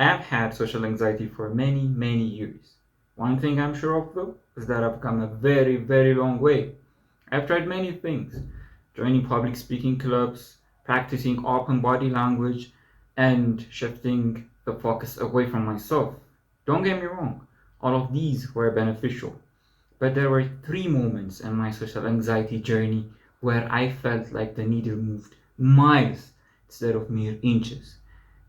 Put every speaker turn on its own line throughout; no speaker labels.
I've had social anxiety for many, many years. One thing I'm sure of though is that I've come a very, very long way. I've tried many things, joining public speaking clubs, practicing open body language, and shifting the focus away from myself. Don't get me wrong, all of these were beneficial, but there were three moments in my social anxiety journey where I felt like the needle moved miles instead of mere inches.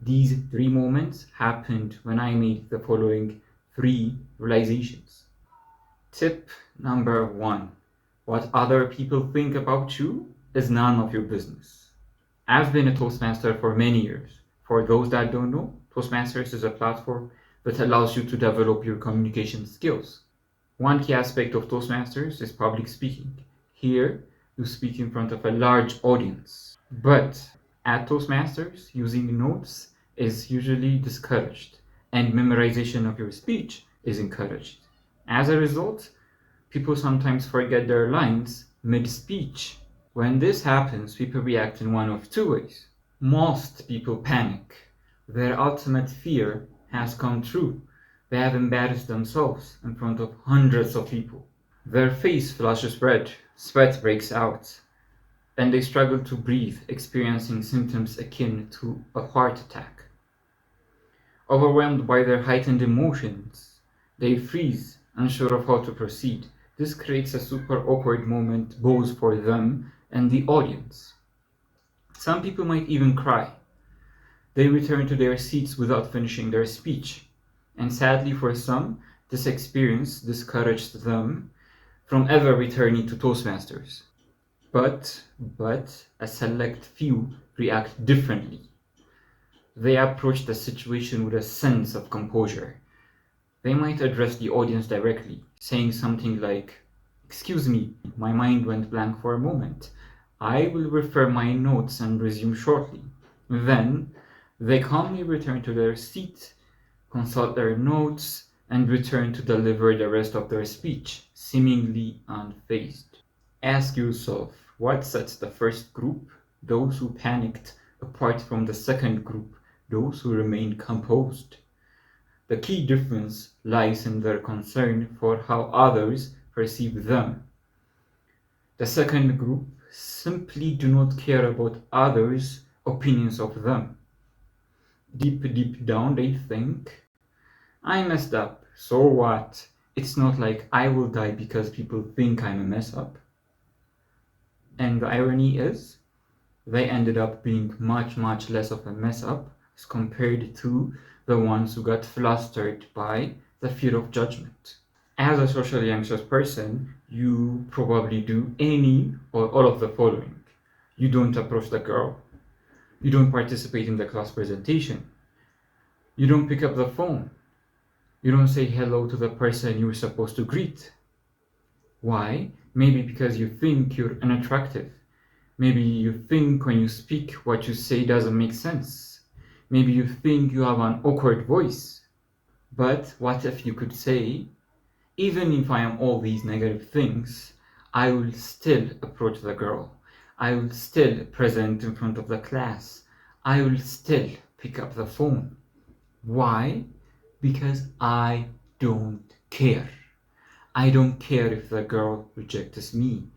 These three moments happened when I made the following three realizations. Tip number one: what other people think about you is none of your business. I've been a Toastmaster for many years. For those that don't know, Toastmasters is a platform that allows you to develop your communication skills. One key aspect of Toastmasters is public speaking. Here, you speak in front of a large audience. But at Toastmasters, using notes is usually discouraged, and memorization of your speech is encouraged. As a result, people sometimes forget their lines mid-speech. When this happens, people react in one of two ways. Most people panic. Their ultimate fear has come true. They have embarrassed themselves in front of hundreds of people. Their face flushes red, sweat breaks out, and they struggle to breathe, experiencing symptoms akin to a heart attack. Overwhelmed by their heightened emotions, they freeze, unsure of how to proceed. This creates a super awkward moment both for them and the audience. Some people might even cry. They return to their seats without finishing their speech. And sadly for some, this experience discouraged them from ever returning to Toastmasters. But a select few react differently. They approach the situation with a sense of composure. They might address the audience directly, saying something like, "Excuse me, my mind went blank for a moment. I will refer my notes and resume shortly." Then they calmly return to their seat, consult their notes, and return to deliver the rest of their speech, seemingly unfazed. Ask yourself, what sets the first group, those who panicked, apart from the second group, those who remained composed? The key difference lies in their concern for how others perceive them. The second group simply do not care about others' opinions of them. Deep down, they think, "I messed up, so what? It's not like I will die because people think I'm a mess up." And the irony is, they ended up being much, much less of a mess up as compared to the ones who got flustered by the fear of judgment. As a socially anxious person, you probably do any or all of the following. You don't approach the girl. You don't participate in the class presentation. You don't pick up the phone. You don't say hello to the person you were supposed to greet. Why? Maybe because you think you're unattractive. Maybe you think when you speak what you say doesn't make sense. Maybe you think you have an awkward voice. But what if you could say, "Even if I am all these negative things, I will still approach the girl. I will still present in front of the class. I will still pick up the phone." Why? Because I don't care. I don't care if the girl rejects me.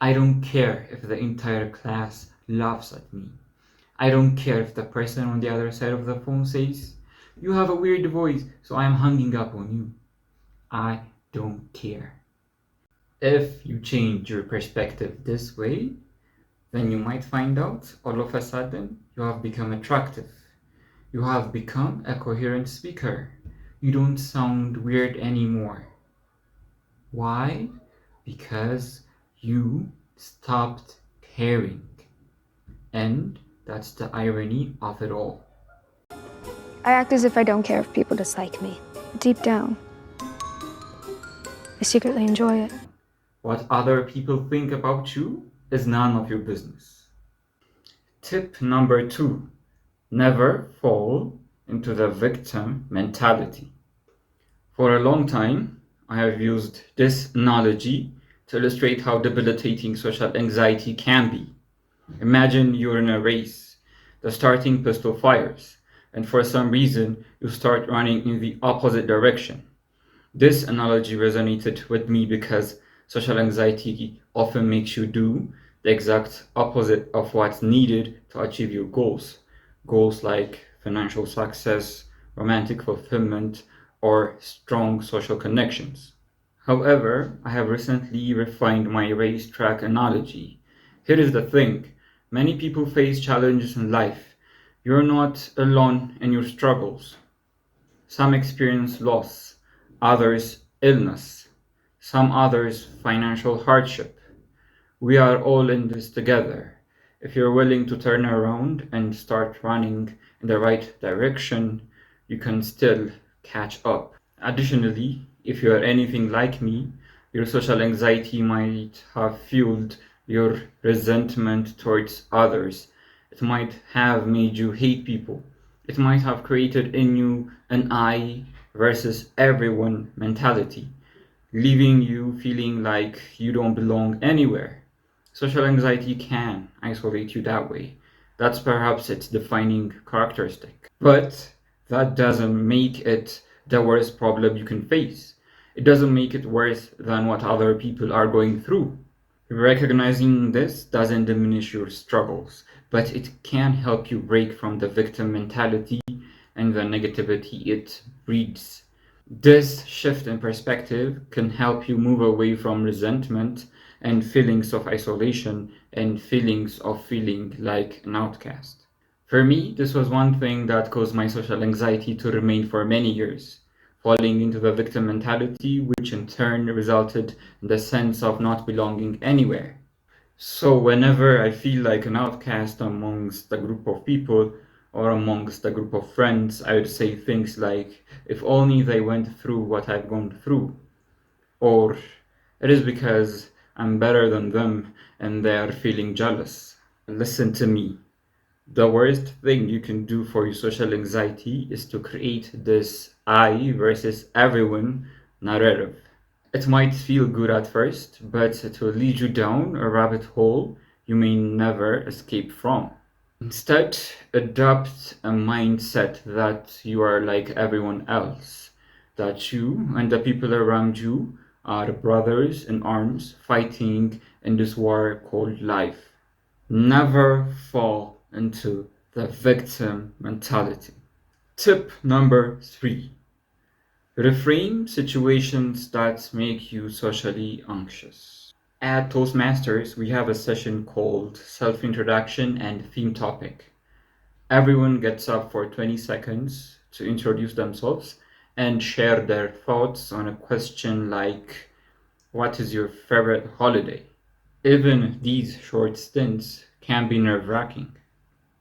I don't care if the entire class laughs at me. I don't care if the person on the other side of the phone says, "You have a weird voice, so I'm hanging up on you." I don't care. If you change your perspective this way, then you might find out all of a sudden you have become attractive. You have become a coherent speaker. You don't sound weird anymore. Why? Because you stopped caring. And that's the irony of it all.
I act as if I don't care if people dislike me. Deep down, I secretly enjoy it.
What other people think about you is none of your business. Tip number 2: never fall into the victim mentality. For a long time, I have used this analogy to illustrate how debilitating social anxiety can be. Imagine you're in a race. The starting pistol fires. and for some reason you start running in the opposite direction. This analogy resonated with me because social anxiety often makes you do the exact opposite of what's needed to achieve your goals. Goals like financial success, romantic fulfillment, or strong social connections. However, I have recently refined my racetrack analogy. Here is the thing: many people face challenges in life. You're not alone in your struggles. Some experience loss, others illness, some others financial hardship. We are all in this together. If you're willing to turn around and start running in the right direction, you can still catch up. Additionally, if you are anything like me, your social anxiety might have fueled your resentment towards others. It might have made you hate people. It might have created in you an I versus everyone mentality, leaving you feeling like you don't belong anywhere. Social anxiety can isolate you that way. That's perhaps its defining characteristic. But that doesn't make it the worst problem you can face. It doesn't make it worse than what other people are going through. Recognizing this doesn't diminish your struggles, but it can help you break from the victim mentality and the negativity it breeds. This shift in perspective can help you move away from resentment and feelings of isolation and feelings of feeling like an outcast. For me, this was one thing that caused my social anxiety to remain for many years, falling into the victim mentality, which in turn resulted in the sense of not belonging anywhere. So, whenever I feel like an outcast amongst a group of people or amongst a group of friends, I would say things like, if only they went through what I've gone through, or it is because I'm better than them and they are feeling jealous. Listen to me. The worst thing you can do for your social anxiety is to create this I versus everyone narrative. It might feel good at first, but it will lead you down a rabbit hole you may never escape from. Instead, adopt a mindset that you are like everyone else, that you and the people around you are brothers in arms fighting in this war called life. Never fall into the victim mentality. Tip number 3: reframe situations that make you socially anxious. At Toastmasters, we have a session called Self Introduction and Theme Topic. Everyone gets up for 20 seconds to introduce themselves and share their thoughts on a question like, what is your favorite holiday? Even these short stints can be nerve wracking.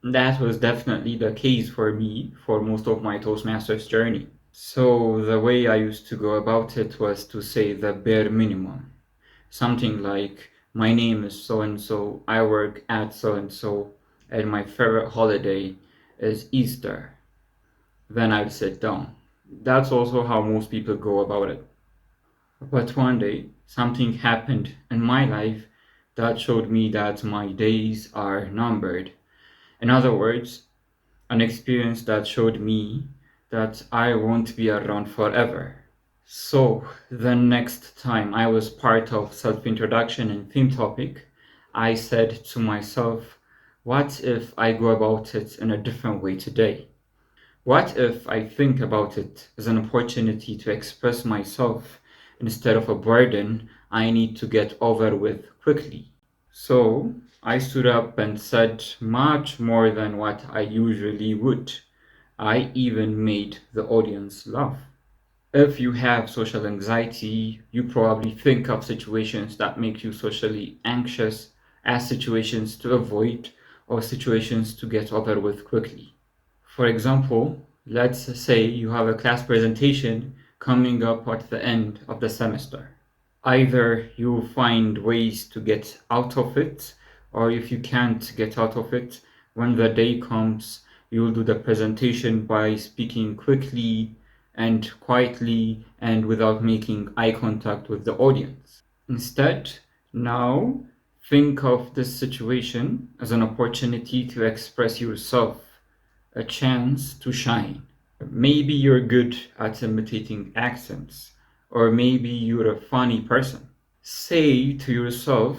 That was definitely the case for me for most of my Toastmasters journey. So the way I used to go about it was to say the bare minimum. Something like, my name is so and so, I work at so and my favorite holiday is Easter. Then I'd sit down. That's also how most people go about it. But one day, something happened in my life that showed me that my days are numbered. In other words, an experience that showed me that I won't be around forever. So, the next time I was part of self introduction and theme topic, I said to myself, what if I go about it in a different way today? What if I think about it as an opportunity to express myself instead of a burden I need to get over with quickly? So I stood up and said much more than what I usually would. I even made the audience laugh. If you have social anxiety, you probably think of situations that make you socially anxious as situations to avoid or situations to get over with quickly. For example, let's say you have a class presentation coming up at the end of the semester. Either you find ways to get out of it, or if you can't get out of it, when the day comes, you'll do the presentation by speaking quickly and quietly and without making eye contact with the audience. Instead, now think of this situation as an opportunity to express yourself a chance to shine. Maybe you're good at imitating accents, or maybe you're a funny person. Say to yourself,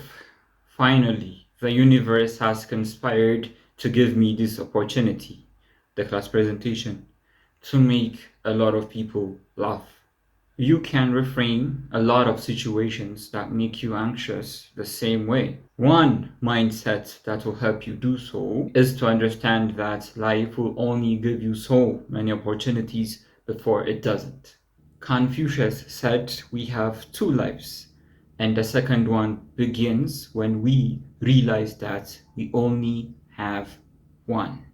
finally, the universe has conspired to give me this opportunity, the class presentation, to make a lot of people laugh. You can reframe a lot of situations that make you anxious the same way. One mindset that will help you do so is to understand that life will only give you so many opportunities before it doesn't. Confucius said we have two lives, and the second one begins when we realize that we only have one.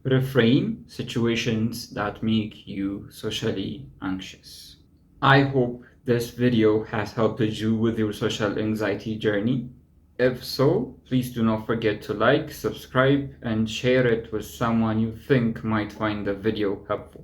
Reframe situations that make you socially anxious. I hope this video has helped you with your social anxiety journey. If so, please do not forget to like, subscribe, and share it with someone you think might find the video helpful.